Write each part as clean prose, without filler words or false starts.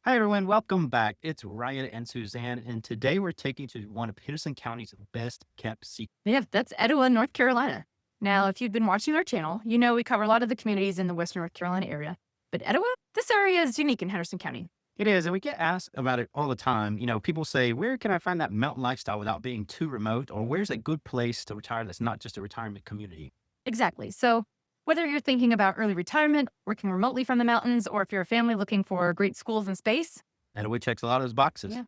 Hi, everyone. Welcome back. It's Ryan and Suzanne, and today we're taking to one of Henderson County's best kept secrets. Yeah, that's Etowah, North Carolina. Now, if you've been watching our channel, you know we cover a lot of the communities in the Western North Carolina area. But Etowah, this area is unique in Henderson County. It is, and we get asked about it all the time. People say, where can I find that mountain lifestyle without being too remote? Or where's a good place to retire that's not just a retirement community? Exactly. So, whether you're thinking about early retirement, working remotely from the mountains, or if you're a family looking for great schools and space, And which checks a lot of those boxes. yeah,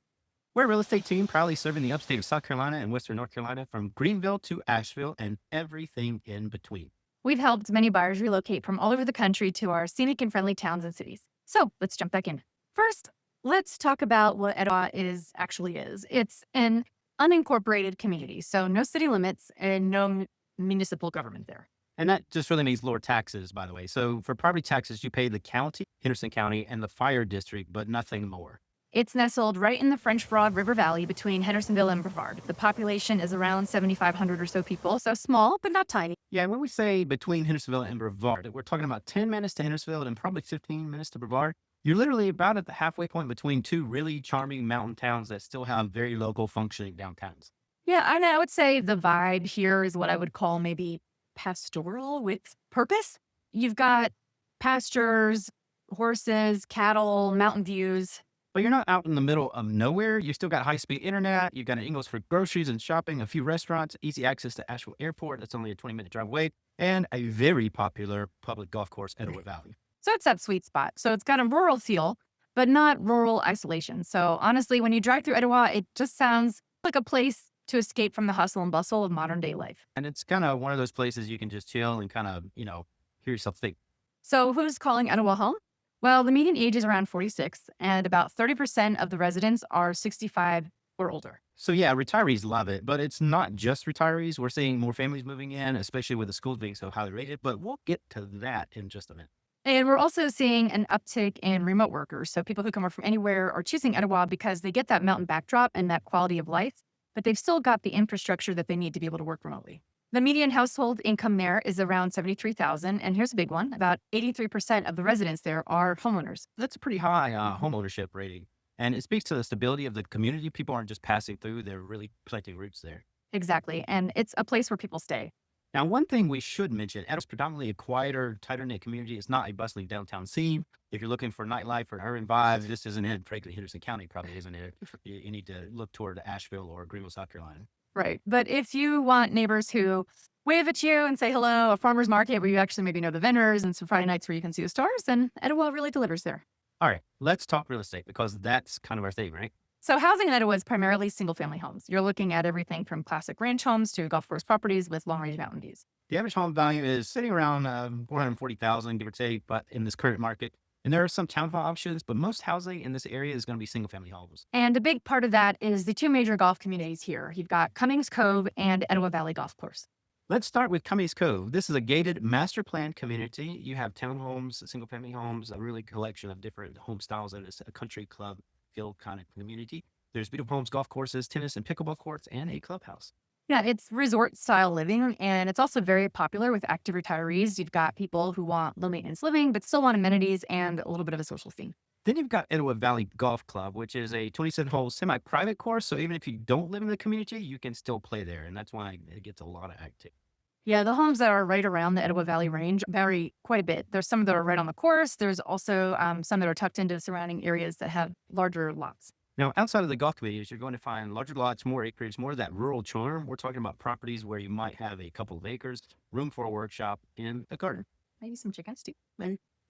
We're a real estate team proudly serving the upstate of South Carolina and Western North Carolina from Greenville to Asheville and everything in between. we've helped many buyers relocate from all over the country to our scenic and friendly towns and cities. So, let's jump back in. First, let's talk about what Etowah actually is. It's an unincorporated community, so no city limits and no municipal government there. And that just really means lower taxes, by the way. So for property taxes, you pay the county, Henderson County, and the fire district, but nothing more. It's nestled right in the French Broad River Valley between Hendersonville and Brevard. The population is around 7,500 or so people, so small, but not tiny. Yeah, when we say between Hendersonville and Brevard, we're talking about 10 minutes to Hendersonville and probably 15 minutes to Brevard. You're literally about at the halfway point between two really charming mountain towns that still have very local functioning downtowns. Yeah, and I would say the vibe here is what I would call maybe pastoral with purpose. You've got pastures, horses, cattle, mountain views. But you're not out in the middle of nowhere. You still got high-speed internet. You've got an Ingles for groceries and shopping, a few restaurants, easy access to Asheville Airport. That's only a 20-minute drive away, and a very popular public golf course, Etowah Valley. So it's that sweet spot. So it's got a rural feel, but not rural isolation. So honestly, when you drive through Etowah, it just sounds like a place to escape from the hustle and bustle of modern day life. And it's kind of one of those places you can just chill and kind of, hear yourself think. So who's calling Etowah home? Well, the median age is around 46, and about 30% of the residents are 65 or older. So yeah, retirees love it, but it's not just retirees. We're seeing more families moving in, especially with the schools being so highly rated, but we'll get to that in just a minute. And we're also seeing an uptick in remote workers. So people who come work from anywhere are choosing Etowah because they get that mountain backdrop and that quality of life, but they've still got the infrastructure that they need to be able to work remotely. The median household income there is around $73,000. And here's a big one. About 83% of the residents there are homeowners. That's a pretty high home ownership rating. And it speaks to the stability of the community. People aren't just passing through, they're really planting roots there. Exactly. And it's a place where people stay. Now, one thing we should mention, Etowah's predominantly a quieter, tighter-knit community. It's not a bustling downtown scene. If you're looking for nightlife or urban vibes, this isn't it. Frankly, Henderson County probably isn't it. You need to look toward Asheville or Greenville, South Carolina. Right. But if you want neighbors who wave at you and say hello, a farmer's market where you actually maybe know the vendors, and some Friday nights where you can see the stars, then Etowah really delivers there. All right, let's talk real estate because that's kind of our thing, right? So housing in Etowah is primarily single-family homes. You're looking at everything from classic ranch homes to golf course properties with long-range mountain views. The average home value is sitting around 440,000, give or take, but in this current market. And there are some townhome options, but most housing in this area is going to be single-family homes. And a big part of that is the two major golf communities here. You've got Cummings Cove and Etowah Valley Golf Course. Let's start with Cummings Cove. This is a gated master plan community. You have townhomes, single-family homes, a really collection of different home styles, and it's a country club feel kind of community. There's beautiful homes, golf courses, tennis and pickleball courts, and a clubhouse. Yeah, it's resort style living, and it's also very popular with active retirees. You've got people who want low maintenance living, but still want amenities and a little bit of a social theme. Then you've got Etowah Valley Golf Club, which is a 27-hole semi-private course. So even if you don't live in the community, you can still play there. And that's why it gets a lot of activity. Yeah, the homes that are right around the Etowah Valley range vary quite a bit. There's some that are right on the course. There's also some that are tucked into surrounding areas that have larger lots. Now, outside of the golf communities, you're going to find larger lots, more acreage, more of that rural charm. We're talking about properties where you might have a couple of acres, room for a workshop, and a garden. Maybe some chickens too.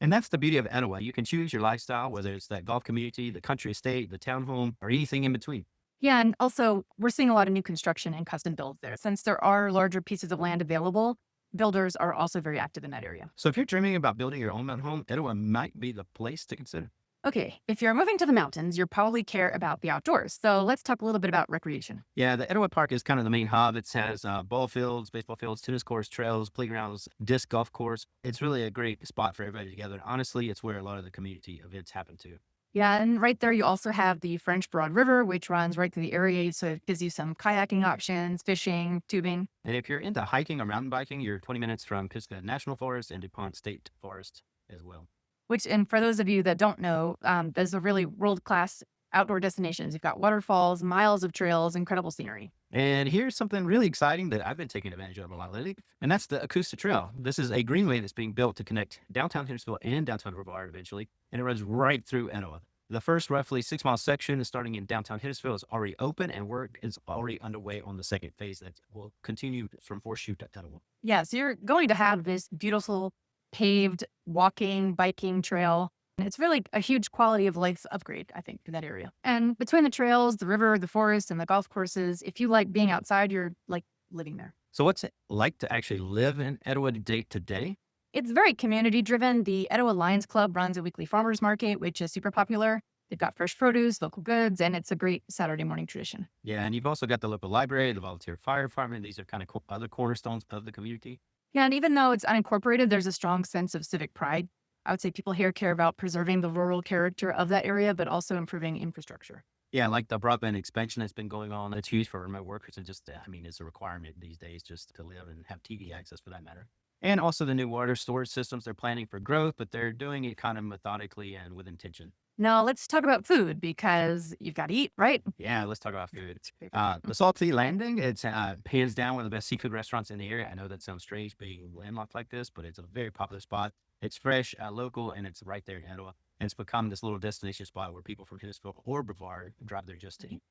And that's the beauty of Etowah. You can choose your lifestyle, whether it's that golf community, the country estate, the townhome, or anything in between. Yeah, and also we're seeing a lot of new construction and custom builds there. Since there are larger pieces of land available, builders are also very active in that area. So if you're dreaming about building your own mountain home, Etowah might be the place to consider. Okay, if you're moving to the mountains, you probably care about the outdoors. So let's talk a little bit about recreation. Yeah, the Etowah Park is kind of the main hub. It has ball fields, baseball fields, tennis courts, trails, playgrounds, disc golf course. It's really a great spot for everybody together. Honestly, it's where a lot of the community events happen too. Yeah, and right there you also have the French Broad River, which runs right through the area. So it gives you some kayaking options, fishing, tubing. And if you're into hiking or mountain biking, you're 20 minutes from Pisgah National Forest and DuPont State Forest as well. which, and for those of you that don't know, there's a really world-class outdoor destinations. You've got waterfalls, miles of trails, incredible scenery. And here's something really exciting that I've been taking advantage of a lot lately, and that's the Ecusta Trail. This is a greenway that's being built to connect downtown Hendersonville and downtown Brevard eventually, and it runs right through Etowah. The first roughly 6 mile section is starting in downtown Hendersonville is already open, and work is already underway on the second phase that will continue from Horseshoe to Etowah. Yeah, so you're going to have this beautiful paved walking, biking trail. And it's really a huge quality of life upgrade, I think, for that area. And between the trails, the river, the forest, and the golf courses, if you like being outside, you're like living there. So what's it like to actually live in Etowah day to day? It's very community driven. The Etowah Lions Club runs a weekly farmers market, which is super popular. They've got fresh produce, local goods, and it's a great Saturday morning tradition. Yeah, and you've also got the local library, the volunteer fire department. These are kind of other cornerstones of the community. Yeah, and even though it's unincorporated, there's a strong sense of civic pride. I would say people here care about preserving the rural character of that area, but also improving infrastructure. Yeah, like the broadband expansion that's been going on. It's huge for remote workers and just, I mean, it's a requirement these days just to live and have TV access for that matter. And also the new water storage systems. They're planning for growth, but they're doing it kind of methodically and with intention. Now, let's talk about food because you've got to eat, right? Yeah, let's talk about food. It's your favorite. The Salty Landing, it's hands down one of the best seafood restaurants in the area. I know that sounds strange being landlocked like this, but it's a very popular spot. It's fresh, local, and it's right there in Etowah. And it's become this little destination spot where people from Hendersonville or Brevard drive there just to eat.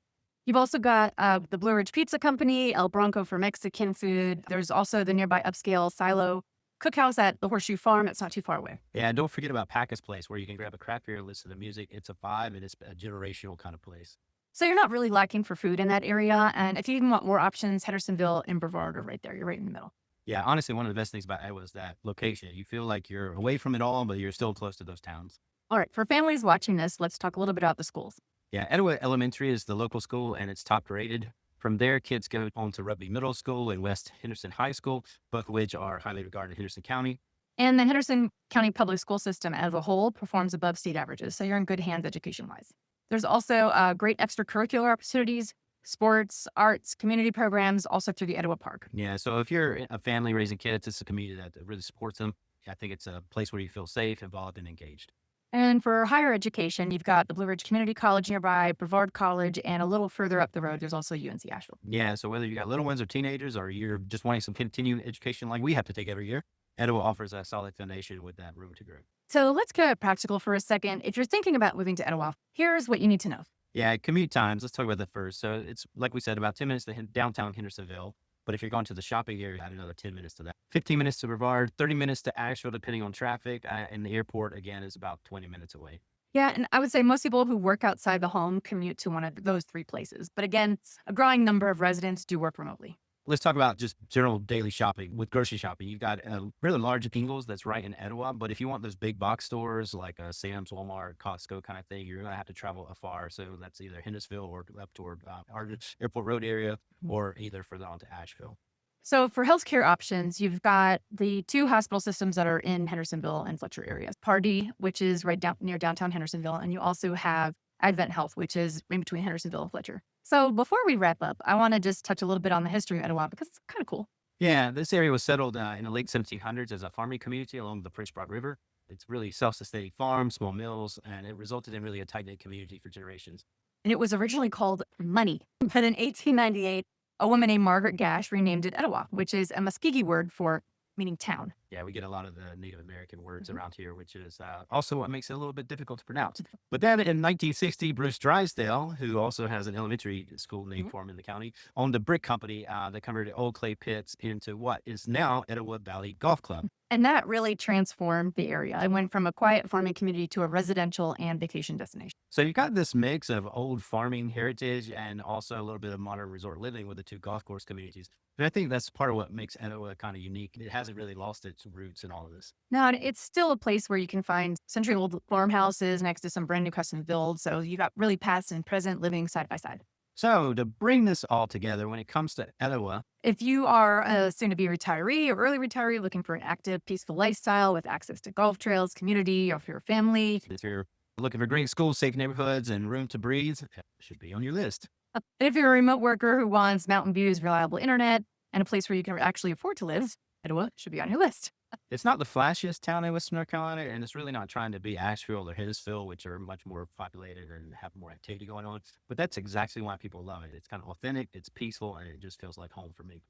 You've also got the Blue Ridge Pizza Company, El Bronco for Mexican food. There's also the nearby upscale Silo Cookhouse at the Horseshoe Farm. That's not too far away. Yeah, and don't forget about Packa's Place, where you can grab a craft beer and listen to music. It's a vibe, and it's a generational kind of place. So you're not really lacking for food in that area. And if you even want more options, Hendersonville and Brevard are right there. You're right in the middle. Yeah, honestly, one of the best things about Etowah is that location. You feel like you're away from it all, but you're still close to those towns. All right, for families watching this, let's talk a little bit about the schools. Yeah, Etowah Elementary is the local school, and it's top rated. From there, kids go on to Rugby Middle School and West Henderson High School, both of which are highly regarded in Henderson County. And the Henderson County public school system as a whole performs above state averages, so you're in good hands education-wise. There's also great extracurricular opportunities, sports, arts, community programs, also through the Etowah Park. Yeah, so if you're a family raising kids, it's a community that really supports them. I think it's a place where you feel safe, involved, and engaged. And for higher education, you've got the Blue Ridge Community College nearby, Brevard College, and a little further up the road, there's also UNC Asheville. Yeah, so whether you got little ones or teenagers, or you're just wanting some continuing education like we have to take every year, Etowah offers a solid foundation with that room to grow. So let's get practical for a second. If you're thinking about moving to Etowah, here's what you need to know. Yeah, commute times. Let's talk about that first. So it's like we said, about 10 minutes to downtown Hendersonville. But if you're going to the shopping area, add another 10 minutes to that. 15 minutes to Brevard, 30 minutes to Asheville, depending on traffic. And the airport, again, is about 20 minutes away. Yeah, and I would say most people who work outside the home commute to one of those three places. But again, a growing number of residents do work remotely. Let's talk about just general daily shopping. With grocery shopping, you've got a really large Ingles that's right in Etowah. But if you want those big box stores like Sam's, Walmart, Costco kind of thing, you're going to have to travel afar. So that's either Hendersonville or up toward our Airport Road area, or either further on to Asheville. So for healthcare options, you've got the two hospital systems that are in Hendersonville and Fletcher areas. Pardee, which is right down near downtown Hendersonville, and you also have Advent Health, which is in between Hendersonville and Fletcher. So before we wrap up, I want to just touch a little bit on the history of Etowah because it's kind of cool. Yeah, this area was settled in the late 1700s as a farming community along the Prince Broad River. It's really self-sustaining farms, small mills, and it resulted in really a tight-knit community for generations. And it was originally called Money. But in 1898, a woman named Margaret Gash renamed it Etowah, which is a Muskogee word for meaning town. Yeah, we get a lot of the Native American words around here, which is also what makes it a little bit difficult to pronounce. But then in 1960, Bruce Drysdale, who also has an elementary school named for him in the county, owned a brick company that converted old clay pits into what is now Etowah Valley Golf Club. And that really transformed the area. It went from a quiet farming community to a residential and vacation destination. So you've got this mix of old farming heritage and also a little bit of modern resort living with the two golf course communities. And I think that's part of what makes Etowah kind of unique. It hasn't really lost its roots in all of this. Now, it's still a place where you can find century-old farmhouses next to some brand new custom builds. So you got really past and present living side by side. So to bring this all together, when it comes to Etowah, if you are a soon-to-be retiree or early retiree looking for an active, peaceful lifestyle with access to golf trails, community, or for your family. If you're looking for great schools, safe neighborhoods, and room to breathe, it should be on your list. And if you're a remote worker who wants mountain views, reliable internet, and a place where you can actually afford to live, Etowah should be on your list. It's not the flashiest town in Western North Carolina, and it's really not trying to be Asheville or Hendersonville, which are much more populated and have more activity going on. But that's exactly why people love it. It's kind of authentic, it's peaceful, and it just feels like home for me.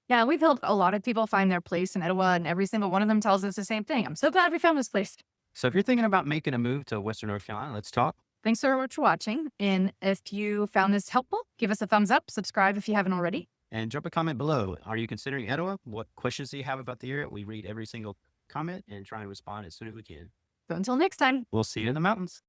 Yeah, we've helped a lot of people find their place in Etowah, and every single one of them tells us the same thing. I'm so glad we found this place. So if you're thinking about making a move to Western North Carolina, let's talk. Thanks so much for watching. And if you found this helpful, give us a thumbs up, subscribe if you haven't already. And drop a comment below. Are you considering Etowah? What questions do you have about the area? We read every single comment and try and respond as soon as we can. So until next time. We'll see you in the mountains.